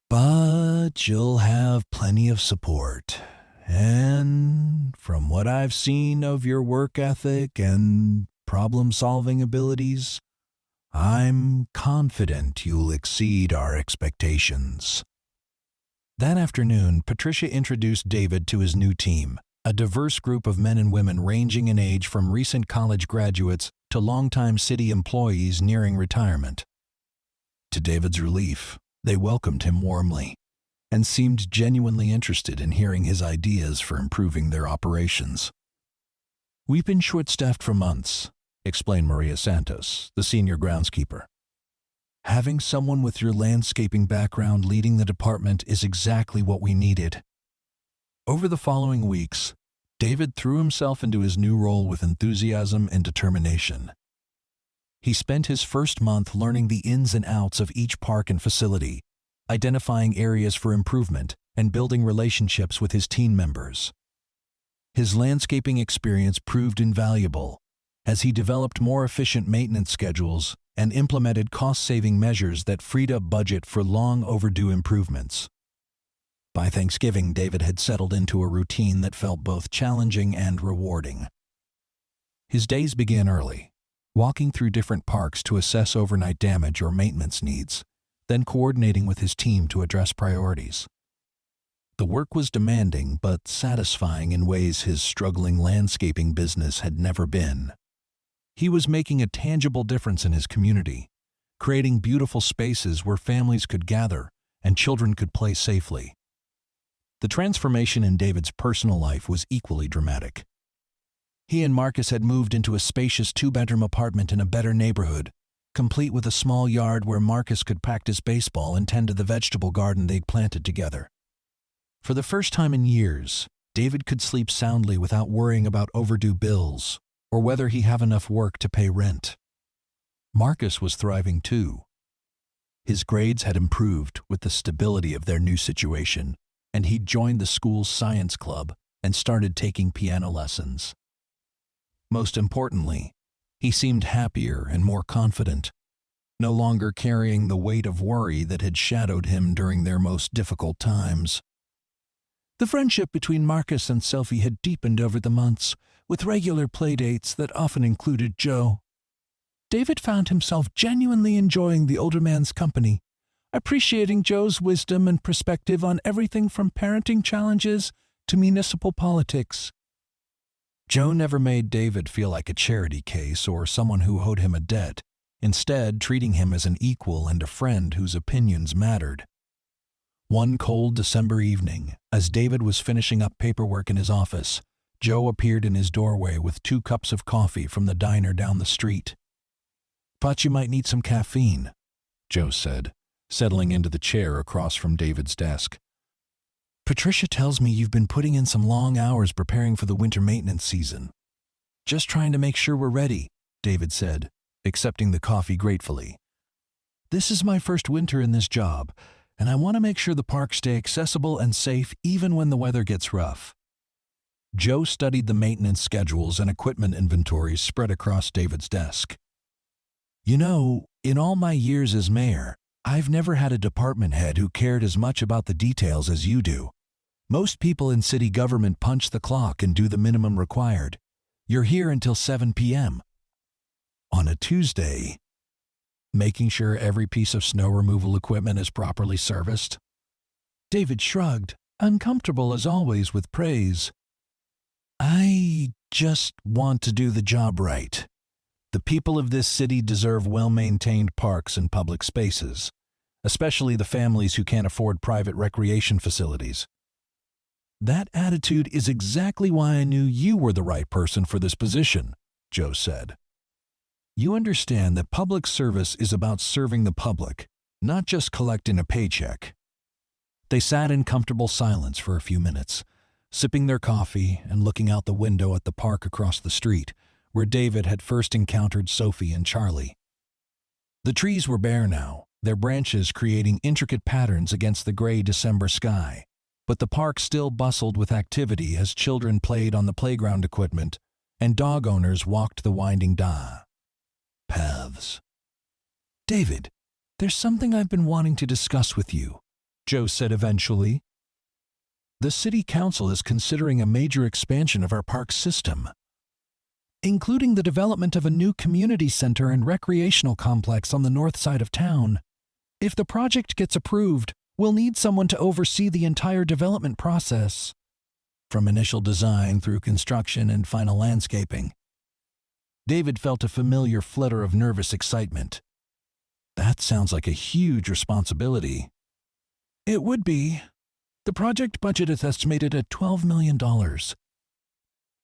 But you'll have plenty of support. And from what I've seen of your work ethic and problem-solving abilities, I'm confident you'll exceed our expectations. That afternoon, Patricia introduced David to his new team, a diverse group of men and women ranging in age from recent college graduates to longtime city employees nearing retirement. To David's relief, they welcomed him warmly and seemed genuinely interested in hearing his ideas for improving their operations. We've been short-staffed for months, explained Maria Santos, the senior groundskeeper. Having someone with your landscaping background leading the department is exactly what we needed. Over the following weeks, David threw himself into his new role with enthusiasm and determination. He spent his first month learning the ins and outs of each park and facility, identifying areas for improvement, and building relationships with his team members. His landscaping experience proved invaluable as he developed more efficient maintenance schedules and implemented cost-saving measures that freed up budget for long overdue improvements. By Thanksgiving, David had settled into a routine that felt both challenging and rewarding. His days began early, walking through different parks to assess overnight damage or maintenance needs, then coordinating with his team to address priorities. The work was demanding but satisfying in ways his struggling landscaping business had never been. He was making a tangible difference in his community, creating beautiful spaces where families could gather and children could play safely. The transformation in David's personal life was equally dramatic. He and Marcus had moved into a spacious two-bedroom apartment in a better neighborhood, complete with a small yard where Marcus could practice baseball and tend to the vegetable garden they'd planted together. For the first time in years, David could sleep soundly without worrying about overdue bills or whether he have enough work to pay rent. Marcus was thriving too. His grades had improved with the stability of their new situation, and he'd joined the school's science club and started taking piano lessons. Most importantly, he seemed happier and more confident, no longer carrying the weight of worry that had shadowed him during their most difficult times. The friendship between Marcus and Sophie had deepened over the months, with regular playdates that often included Joe. David found himself genuinely enjoying the older man's company, appreciating Joe's wisdom and perspective on everything from parenting challenges to municipal politics. Joe never made David feel like a charity case or someone who owed him a debt, instead treating him as an equal and a friend whose opinions mattered. One cold December evening, as David was finishing up paperwork in his office, Joe appeared in his doorway with 2 cups of coffee from the diner down the street. "Thought you might need some caffeine," Joe said, settling into the chair across from David's desk. "Patricia tells me you've been putting in some long hours preparing for the winter maintenance season." "Just trying to make sure we're ready," David said, accepting the coffee gratefully. "This is my first winter in this job, and I want to make sure the parks stay accessible and safe even when the weather gets rough." Joe studied the maintenance schedules and equipment inventories spread across David's desk. "You know, in all my years as mayor, I've never had a department head who cared as much about the details as you do. Most people in city government punch the clock and do the minimum required. You're here until 7 p.m. on a Tuesday, making sure every piece of snow removal equipment is properly serviced." David shrugged, uncomfortable as always with praise. "I just want to do the job right. The people of this city deserve well-maintained parks and public spaces, especially the families who can't afford private recreation facilities." "That attitude is exactly why I knew you were the right person for this position," Joe said. "You understand that public service is about serving the public, not just collecting a paycheck." They sat in comfortable silence for a few minutes, sipping their coffee and looking out the window at the park across the street, where David had first encountered Sophie and Charlie. The trees were bare now, their branches creating intricate patterns against the gray December sky, but the park still bustled with activity as children played on the playground equipment and dog owners walked the winding paths. "David, there's something I've been wanting to discuss with you," Joe said eventually. "The city council is considering a major expansion of our park system, including the development of a new community center and recreational complex on the north side of town. If the project gets approved, we'll need someone to oversee the entire development process, from initial design through construction and final landscaping." David felt a familiar flutter of nervous excitement. "That sounds like a huge responsibility." "It would be. The project budget is estimated at $12 million.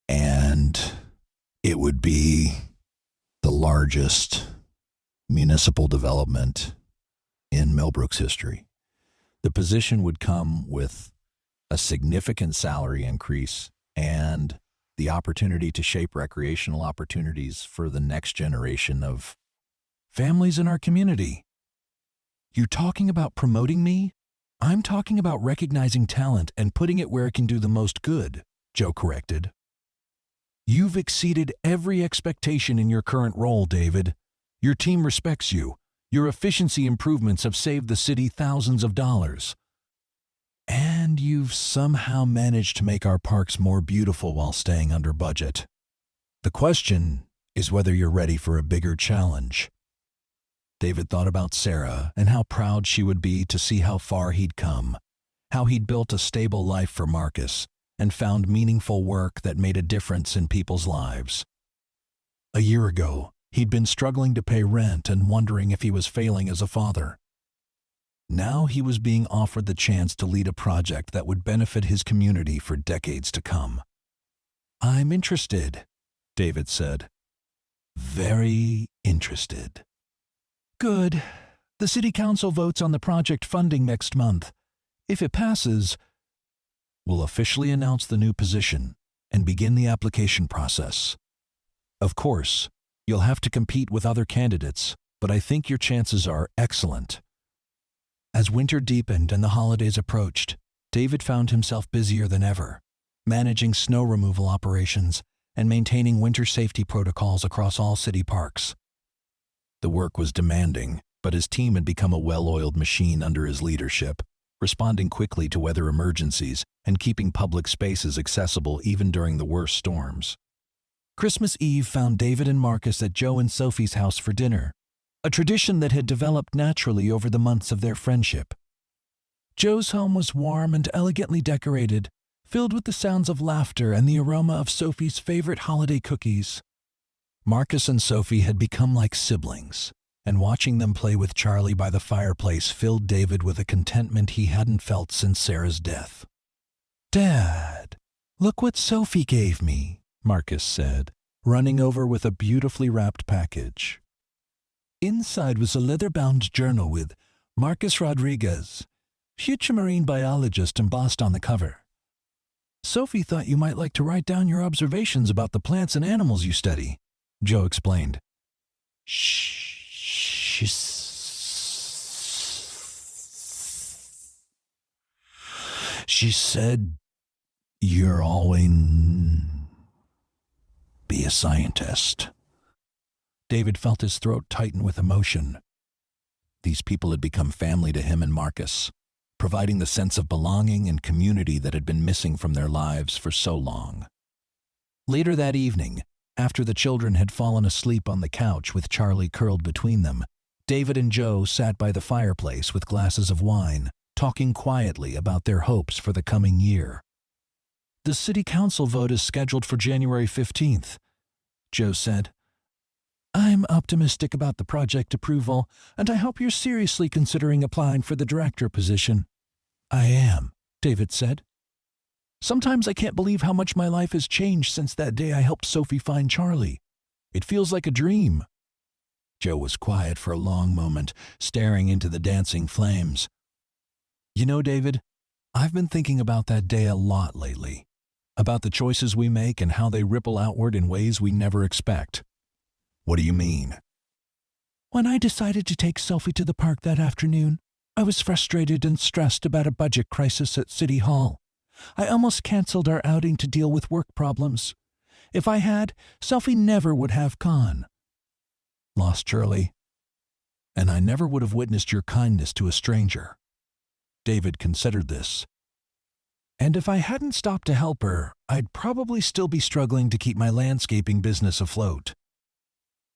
And it would be the largest municipal development in Millbrook's history. The position would come with a significant salary increase and the opportunity to shape recreational opportunities for the next generation of families in our community. You talking about promoting me? I'm talking about recognizing talent and putting it where it can do the most good, Joe corrected. You've exceeded every expectation in your current role, David. Your team respects you. Your efficiency improvements have saved the city thousands of dollars. And you've somehow managed to make our parks more beautiful while staying under budget. The question is whether you're ready for a bigger challenge. David thought about Sarah and how proud she would be to see how far he'd come, how he'd built a stable life for Marcus and found meaningful work that made a difference in people's lives. A year ago, he'd been struggling to pay rent and wondering if he was failing as a father. Now he was being offered the chance to lead a project that would benefit his community for decades to come. I'm interested, David said. Very interested. Good. The city council votes on the project funding next month. If it passes, we'll officially announce the new position and begin the application process. Of course, you'll have to compete with other candidates, but I think your chances are excellent. As winter deepened and the holidays approached, David found himself busier than ever, managing snow removal operations and maintaining winter safety protocols across all city parks. The work was demanding, but his team had become a well-oiled machine under his leadership, responding quickly to weather emergencies and keeping public spaces accessible even during the worst storms. Christmas Eve found David and Marcus at Joe and Sophie's house for dinner, a tradition that had developed naturally over the months of their friendship. Joe's home was warm and elegantly decorated, filled with the sounds of laughter and the aroma of Sophie's favorite holiday cookies. Marcus and Sophie had become like siblings, and watching them play with Charlie by the fireplace filled David with a contentment he hadn't felt since Sarah's death. "Dad, look what Sophie gave me," Marcus said, running over with a beautifully wrapped package. Inside was a leather-bound journal with Marcus Rodriguez, future marine biologist, embossed on the cover. "Sophie thought you might like to write down your observations about the plants and animals you study," Joe explained. She said, "You're always be a scientist." David felt his throat tighten with emotion. These people had become family to him and Marcus, providing the sense of belonging and community that had been missing from their lives for so long. Later that evening, after the children had fallen asleep on the couch with Charlie curled between them, David and Joe sat by the fireplace with glasses of wine, talking quietly about their hopes for the coming year. "The city council vote is scheduled for January 15th, Joe said. "I'm optimistic about the project approval, and I hope you're seriously considering applying for the director position." "I am," David said. "Sometimes I can't believe how much my life has changed since that day I helped Sophie find Charlie. It feels like a dream." Joe was quiet for a long moment, staring into the dancing flames. "You know, David, I've been thinking about that day a lot lately, about the choices we make and how they ripple outward in ways we never expect." "What do you mean?" "When I decided to take Sophie to the park that afternoon, I was frustrated and stressed about a budget crisis at City Hall. I almost canceled our outing to deal with work problems. If I had, Sophie never would have gone. Lost Charlie. And I never would have witnessed your kindness to a stranger." David considered this. "And if I hadn't stopped to help her, I'd probably still be struggling to keep my landscaping business afloat."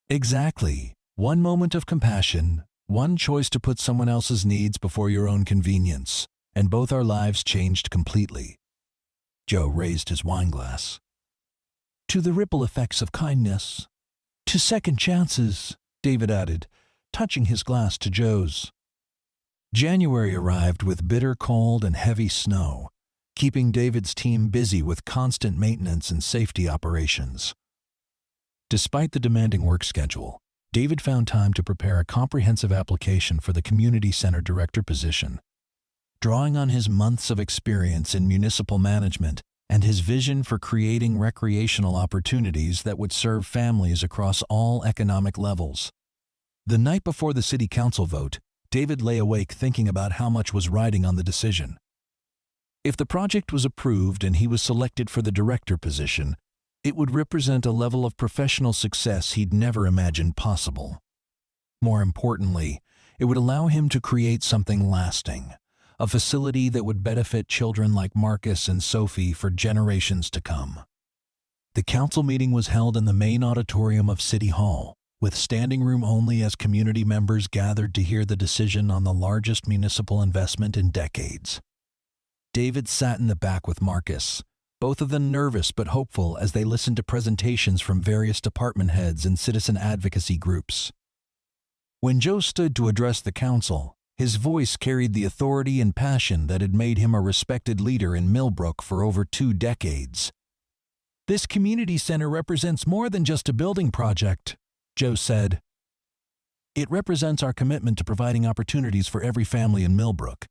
Exactly. One moment of compassion, one choice to put someone else's needs before your own convenience, and both our lives changed completely. Joe raised his wine glass. "To the ripple effects of kindness. To second chances," David added, touching his glass to Joe's. January arrived with bitter cold and heavy snow, keeping David's team busy with constant maintenance and safety operations. Despite the demanding work schedule, David found time to prepare a comprehensive application for the community center director position. Drawing on his months of experience in municipal management and his vision for creating recreational opportunities that would serve families across all economic levels, The night before the city council vote, David lay awake thinking about how much was riding on the decision. If the project was approved and he was selected for the director position, it would represent a level of professional success he'd never imagined possible. More importantly, it would allow him to create something lasting, a facility that would benefit children like Marcus and Sophie for generations to come. The council meeting was held in the main auditorium of City Hall, with standing room only as community members gathered to hear the decision on the largest municipal investment in decades. David sat in the back with Marcus, both of them nervous but hopeful as they listened to presentations from various department heads and citizen advocacy groups. When Joe stood to address the council, his voice carried the authority and passion that had made him a respected leader in Millbrook for over 2 decades. "This community center represents more than just a building project," Joe said. "It represents our commitment to providing opportunities for every family in Millbrook,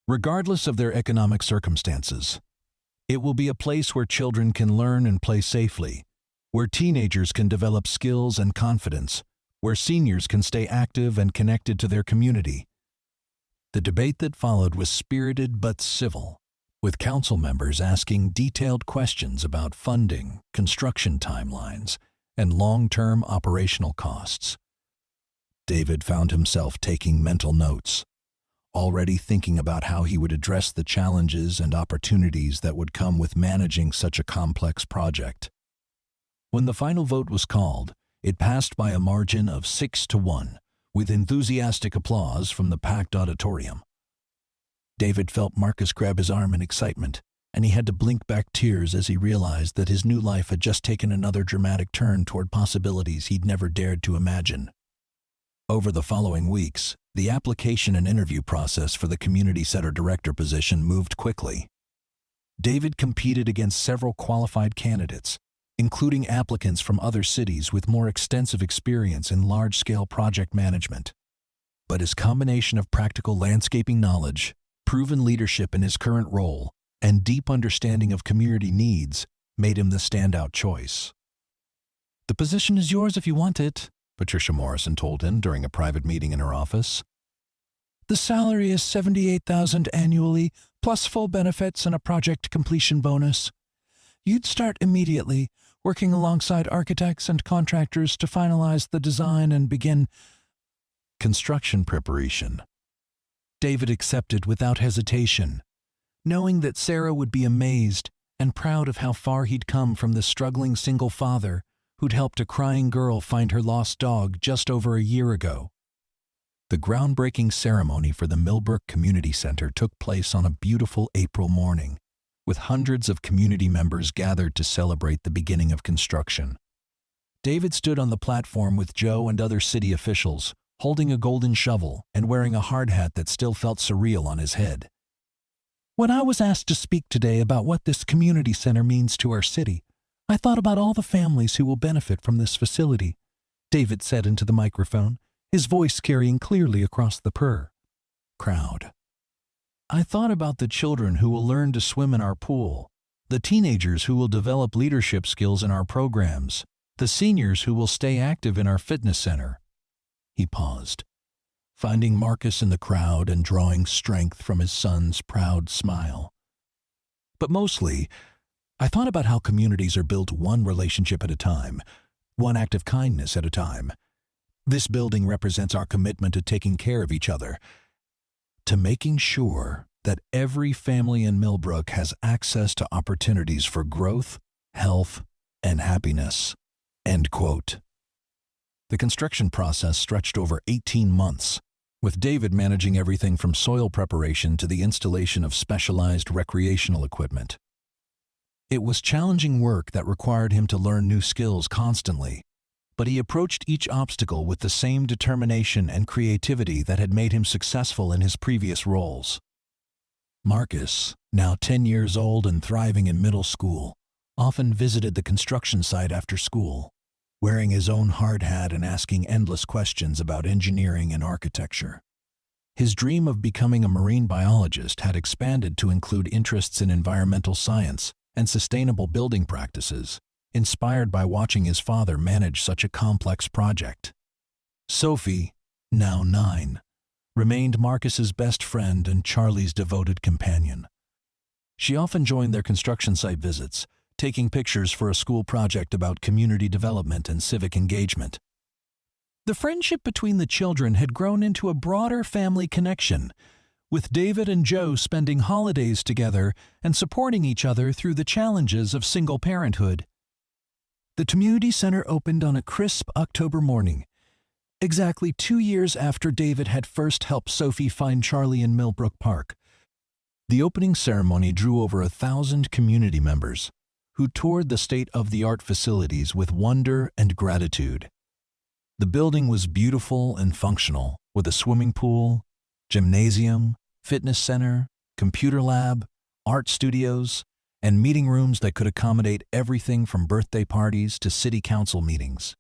regardless of their economic circumstances. It will be a place where children can learn and play safely, where teenagers can develop skills and confidence, where seniors can stay active and connected to their community." The debate that followed was spirited but civil, with council members asking detailed questions about funding, construction timelines, and long-term operational costs. David found himself taking mental notes, already thinking about how he would address the challenges and opportunities that would come with managing such a complex project. When the final vote was called, it passed by a margin of 6-1, with enthusiastic applause from the packed auditorium. David felt Marcus grab his arm in excitement, and he had to blink back tears as he realized that his new life had just taken another dramatic turn toward possibilities he'd never dared to imagine. Over the following weeks, the application and interview process for the community center director position moved quickly. David competed against several qualified candidates, including applicants from other cities with more extensive experience in large-scale project management. But his combination of practical landscaping knowledge, proven leadership in his current role, and deep understanding of community needs made him the standout choice. "The position is yours if you want it," Patricia Morrison told him during a private meeting in her office. "The salary is $78,000 annually, plus full benefits and a project completion bonus. You'd start immediately, working alongside architects and contractors to finalize the design and begin construction preparation." David accepted without hesitation, knowing that Sarah would be amazed and proud of how far he'd come from the struggling single father who'd helped a crying girl find her lost dog just over a year ago. The groundbreaking ceremony for the Millbrook Community Center took place on a beautiful April morning, with hundreds of community members gathered to celebrate the beginning of construction. David stood on the platform with Joe and other city officials, holding a golden shovel and wearing a hard hat that still felt surreal on his head. "When I was asked to speak today about what this community center means to our city, I thought about all the families who will benefit from this facility," David said into the microphone, his voice carrying clearly across the crowd. "I thought about the children who will learn to swim in our pool, the teenagers who will develop leadership skills in our programs, the seniors who will stay active in our fitness center." He paused, finding Marcus in the crowd and drawing strength from his son's proud smile. "But mostly, I thought about how communities are built one relationship at a time, one act of kindness at a time. This building represents our commitment to taking care of each other, to making sure that every family in Millbrook has access to opportunities for growth, health, and happiness." End quote. The construction process stretched over 18 months, with David managing everything from soil preparation to the installation of specialized recreational equipment. It was challenging work that required him to learn new skills constantly, but he approached each obstacle with the same determination and creativity that had made him successful in his previous roles. Marcus, now 10 years old and thriving in middle school, often visited the construction site after school, wearing his own hard hat and asking endless questions about engineering and architecture. His dream of becoming a marine biologist had expanded to include interests in environmental science and sustainable building practices, inspired by watching his father manage such a complex project. Sophie, now 9, remained Marcus's best friend and Charlie's devoted companion. She often joined their construction site visits, taking pictures for a school project about community development and civic engagement. The friendship between the children had grown into a broader family connection, with David and Joe spending holidays together and supporting each other through the challenges of single parenthood. The community center opened on a crisp October morning, exactly 2 years after David had first helped Sophie find Charlie in Millbrook Park. The opening ceremony drew over 1,000 community members, who toured the state-of-the-art facilities with wonder and gratitude. The building was beautiful and functional, with a swimming pool, gymnasium, fitness center, computer lab, art studios, and meeting rooms that could accommodate everything from birthday parties to city council meetings.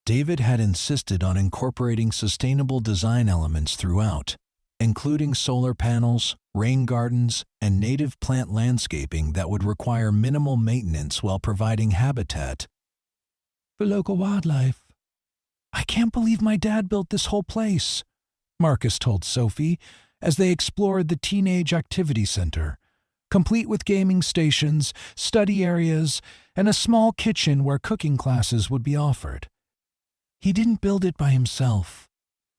David had insisted on incorporating sustainable design elements throughout, including solar panels, rain gardens, and native plant landscaping that would require minimal maintenance while providing habitat for local wildlife. "I can't believe my dad built this whole place," Marcus told Sophie as they explored the Teenage Activity Center, complete with gaming stations, study areas, and a small kitchen where cooking classes would be offered. "He didn't build it by himself,"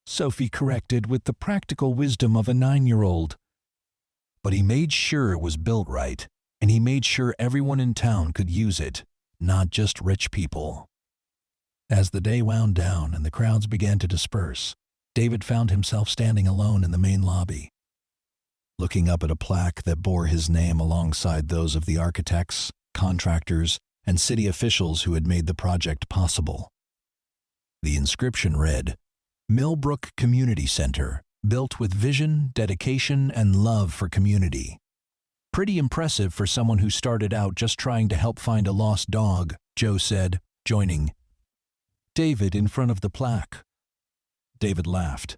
Sophie corrected with the practical wisdom of a 9-year-old. "But he made sure it was built right, and he made sure everyone in town could use it, not just rich people." As the day wound down and the crowds began to disperse, David found himself standing alone in the main lobby, looking up at a plaque that bore his name alongside those of the architects, contractors, and city officials who had made the project possible. The inscription read, "Millbrook Community Center, built with vision, dedication, and love for community." Pretty impressive for someone who started out just trying to help find a lost dog, Joe said, joining David in front of the plaque. David laughed.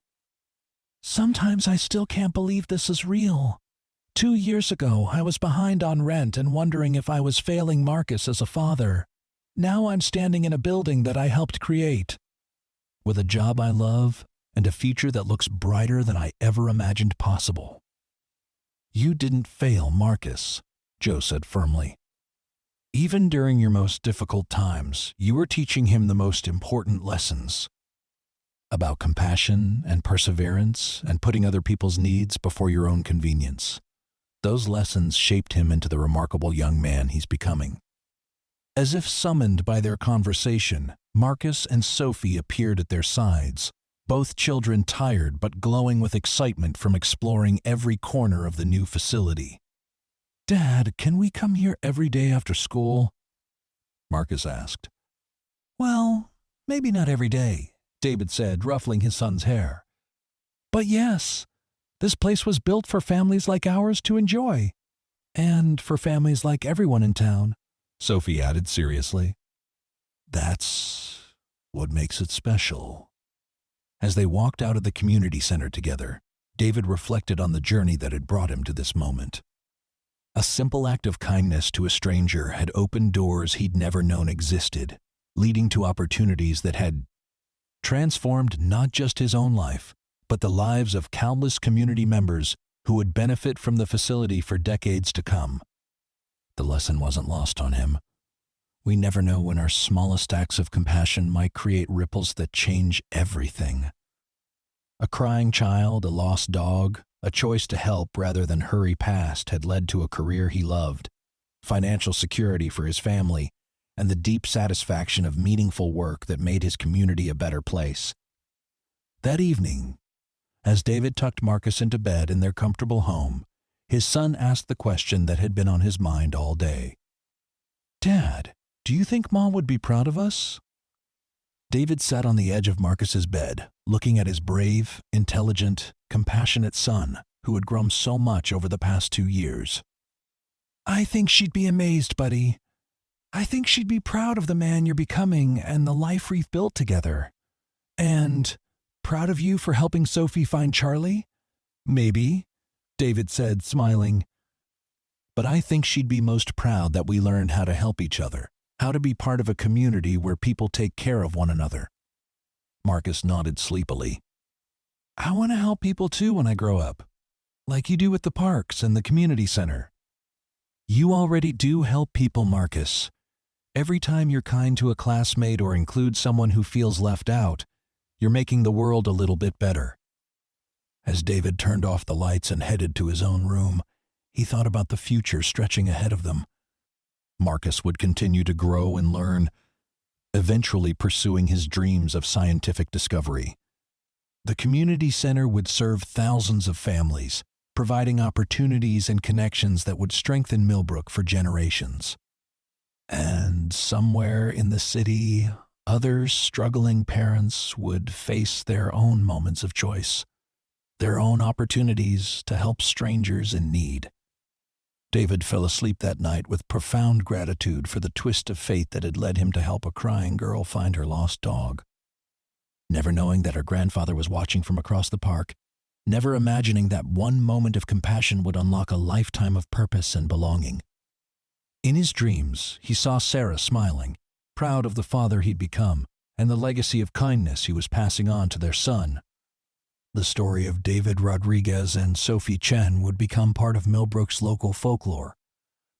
"Sometimes I still can't believe this is real. 2 years ago, I was behind on rent and wondering if I was failing Marcus as a father. Now I'm standing in a building that I helped create, with a job I love and a future that looks brighter than I ever imagined possible." "You didn't fail Marcus," Joe said firmly. "Even during your most difficult times, you were teaching him the most important lessons about compassion and perseverance and putting other people's needs before your own convenience. Those lessons shaped him into the remarkable young man he's becoming." As if summoned by their conversation, Marcus and Sophie appeared at their sides, both children tired but glowing with excitement from exploring every corner of the new facility. "Dad, can we come here every day after school?" Marcus asked. "Well, maybe not every day," David said, ruffling his son's hair. "But yes, this place was built for families like ours to enjoy. And for families like everyone in town," Sophie added seriously. "That's what makes it special." As they walked out of the community center together, David reflected on the journey that had brought him to this moment. A simple act of kindness to a stranger had opened doors he'd never known existed, leading to opportunities that had transformed not just his own life, but the lives of countless community members who would benefit from the facility for decades to come. The lesson wasn't lost on him. We never know when our smallest acts of compassion might create ripples that change everything. A crying child, a lost dog, a choice to help rather than hurry past had led to a career he loved, financial security for his family, and the deep satisfaction of meaningful work that made his community a better place. That evening, as David tucked Marcus into bed in their comfortable home, his son asked the question that had been on his mind all day. "Dad, do you think Mom would be proud of us?" David sat on the edge of Marcus's bed, looking at his brave, intelligent, compassionate son, who had grown so much over the past 2 years. "I think she'd be amazed, buddy. I think she'd be proud of the man you're becoming and the life we've built together. And proud of you for helping Sophie find Charlie? Maybe," David said, smiling. "But I think she'd be most proud that we learned how to help each other, how to be part of a community where people take care of one another." Marcus nodded sleepily. I want to help people too when I grow up, like you do with the parks and the community center. You already do help people, Marcus. Every time you're kind to a classmate or include someone who feels left out, you're making the world a little bit better. As David turned off the lights and headed to his own room, he thought about the future stretching ahead of them. Marcus would continue to grow and learn, eventually pursuing his dreams of scientific discovery. The community center would serve thousands of families, providing opportunities and connections that would strengthen Millbrook for generations. And somewhere in the city, other struggling parents would face their own moments of choice, their own opportunities to help strangers in need. David fell asleep that night with profound gratitude for the twist of fate that had led him to help a crying girl find her lost dog. Never knowing that her grandfather was watching from across the park, never imagining that one moment of compassion would unlock a lifetime of purpose and belonging. In his dreams, he saw Sarah smiling, proud of the father he'd become and the legacy of kindness he was passing on to their son. The story of David Rodriguez and Sophie Chen would become part of Millbrook's local folklore,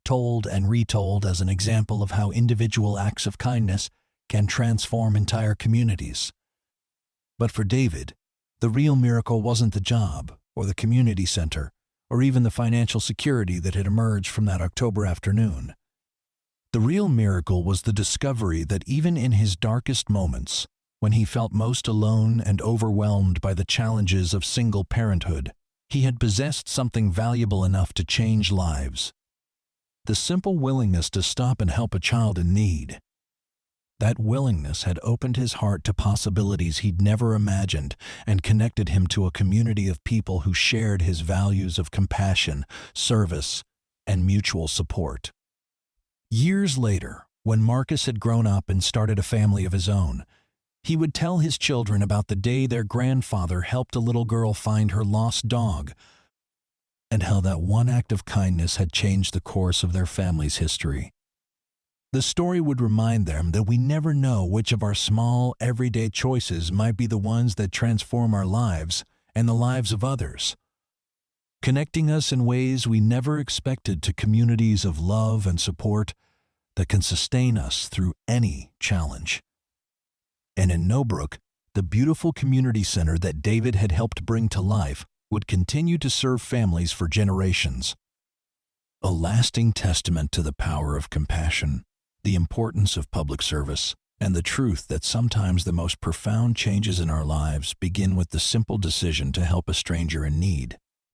told and retold as an example of how individual acts of kindness can transform entire communities. But for David, the real miracle wasn't the job or the community center or even the financial security that had emerged from that October afternoon. The real miracle was the discovery that even in his darkest moments, when he felt most alone and overwhelmed by the challenges of single parenthood, he had possessed something valuable enough to change lives. The simple willingness to stop and help a child in need. That willingness had opened his heart to possibilities he'd never imagined and connected him to a community of people who shared his values of compassion, service, and mutual support. Years later, when Marcus had grown up and started a family of his own, he would tell his children about the day their grandfather helped a little girl find her lost dog, and how that one act of kindness had changed the course of their family's history. The story would remind them that we never know which of our small, everyday choices might be the ones that transform our lives and the lives of others, connecting us in ways we never expected to communities of love and support that can sustain us through any challenge. And in Millbrook, the beautiful community center that David had helped bring to life would continue to serve families for generations. A lasting testament to the power of compassion, the importance of public service, and the truth that sometimes the most profound changes in our lives begin with the simple decision to help a stranger in need.